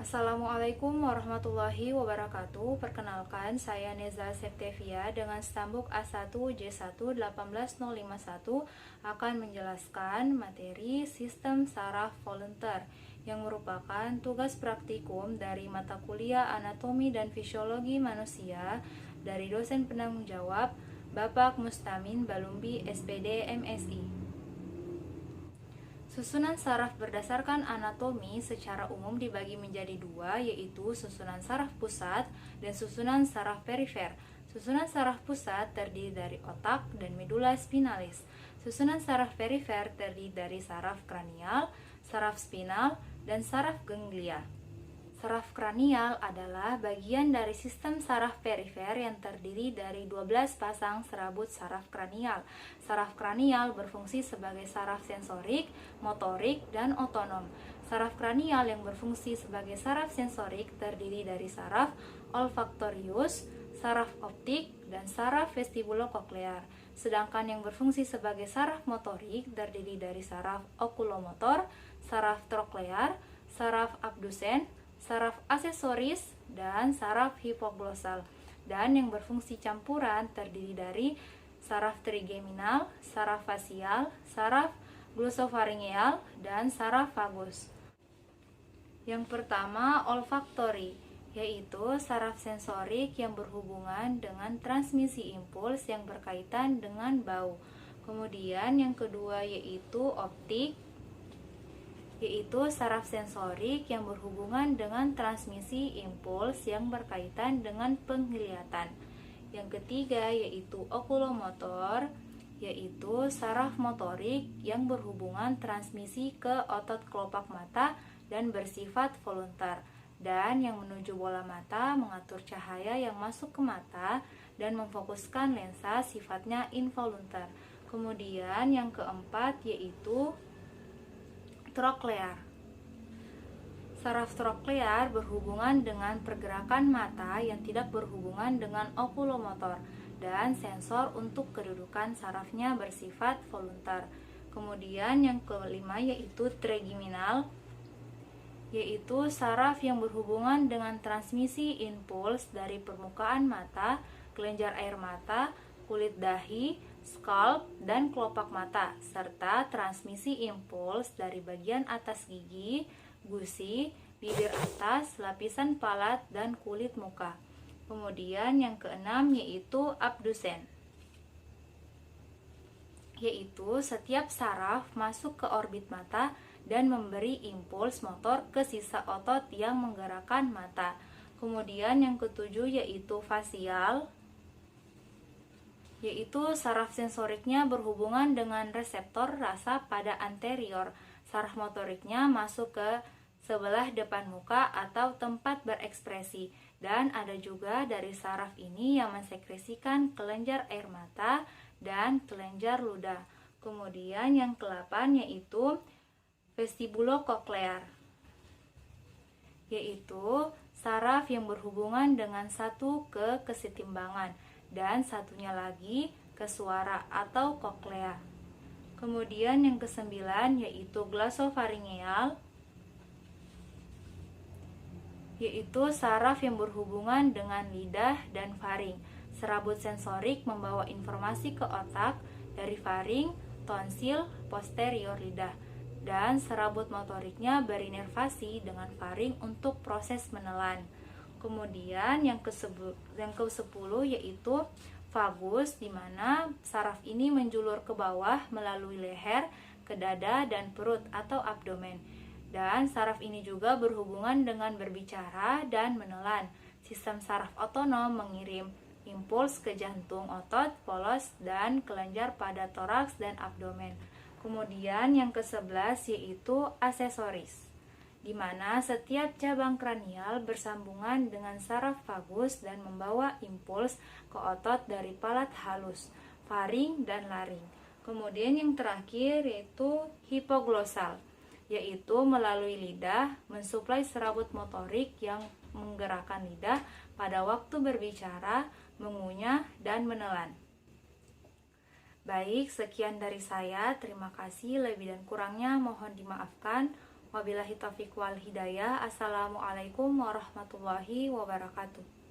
Assalamualaikum warahmatullahi wabarakatuh. Perkenalkan, saya Neza Septevia dengan stambuk A1J1 18051 akan menjelaskan materi sistem saraf volunteer yang merupakan tugas praktikum dari mata kuliah Anatomi dan Fisiologi Manusia dari dosen penanggung jawab Bapak Mustamin Balumbi SPD MSI. Susunan saraf berdasarkan anatomi secara umum dibagi menjadi dua, yaitu susunan saraf pusat dan susunan saraf perifer. Susunan saraf pusat terdiri dari otak dan medula spinalis. Susunan saraf perifer terdiri dari saraf kranial, saraf spinal, dan saraf ganglia. Saraf kranial adalah bagian dari sistem saraf perifer yang terdiri dari 12 pasang serabut saraf kranial. Saraf kranial berfungsi sebagai saraf sensorik, motorik, dan otonom. Saraf kranial yang berfungsi sebagai saraf sensorik terdiri dari saraf olfaktorius, saraf optik, dan saraf vestibulokoklear. Sedangkan yang berfungsi sebagai saraf motorik terdiri dari saraf okulomotor, saraf troklear, saraf abdusen, saraf aksesoris, dan saraf hipoglosal. Dan yang berfungsi campuran terdiri dari saraf trigeminal, saraf fasial, saraf glosofaringeal, dan saraf vagus. Yang pertama, olfaktori, yaitu saraf sensorik yang berhubungan dengan transmisi impuls yang berkaitan dengan bau. Kemudian yang kedua yaitu optik, yaitu saraf sensorik yang berhubungan dengan transmisi impuls yang berkaitan dengan penglihatan. Yang ketiga yaitu okulomotor, yaitu saraf motorik yang berhubungan transmisi ke otot kelopak mata dan bersifat volunteer. Dan yang menuju bola mata mengatur cahaya yang masuk ke mata dan memfokuskan lensa sifatnya involunteer. Kemudian yang keempat yaitu troklear. Saraf troklear berhubungan dengan pergerakan mata yang tidak berhubungan dengan okulomotor dan sensor untuk kedudukan sarafnya bersifat volunteer. Kemudian yang kelima yaitu trigeminal, yaitu saraf yang berhubungan dengan transmisi impuls dari permukaan mata, kelenjar air mata, kulit dahi, scalp, dan kelopak mata, serta transmisi impuls dari bagian atas gigi, gusi, bibir atas, lapisan palat, dan kulit muka. Kemudian yang keenam yaitu abdusen, yaitu setiap saraf masuk ke orbit mata dan memberi impuls motor ke sisa otot yang menggerakkan mata. Kemudian yang ketujuh yaitu fasial, yaitu saraf sensoriknya berhubungan dengan reseptor rasa pada anterior. Saraf motoriknya masuk ke sebelah depan muka atau tempat berekspresi. Dan ada juga dari saraf ini yang mensekresikan kelenjar air mata dan kelenjar ludah. Kemudian yang ke-8 yaitu vestibulokoklear, yaitu saraf yang berhubungan dengan satu ke kesetimbangan dan satunya lagi ke suara atau koklea. Kemudian yang ke-9 yaitu glosofaringeal, yaitu saraf yang berhubungan dengan lidah dan faring. Serabut sensorik membawa informasi ke otak dari faring, tonsil, posterior lidah, dan serabut motoriknya berinervasi dengan faring untuk proses menelan. Kemudian yang ke-10 yaitu vagus, di mana saraf ini menjulur ke bawah melalui leher, ke dada, dan perut atau abdomen. Dan saraf ini juga berhubungan dengan berbicara dan menelan. Sistem saraf otonom mengirim impuls ke jantung, otot, polos, dan kelenjar pada toraks dan abdomen. Kemudian yang ke-11 yaitu aksesoris, di mana setiap cabang kranial bersambungan dengan saraf vagus dan membawa impuls ke otot dari palat halus, faring, dan laring. Kemudian yang terakhir yaitu hipoglosal, yaitu melalui lidah mensuplai serabut motorik yang menggerakkan lidah pada waktu berbicara, mengunyah, dan menelan. Baik, sekian dari saya. Terima kasih. Lebih dan kurangnya mohon dimaafkan. Wabillahi taufiq wal hidayah. Assalamualaikum warahmatullahi wabarakatuh.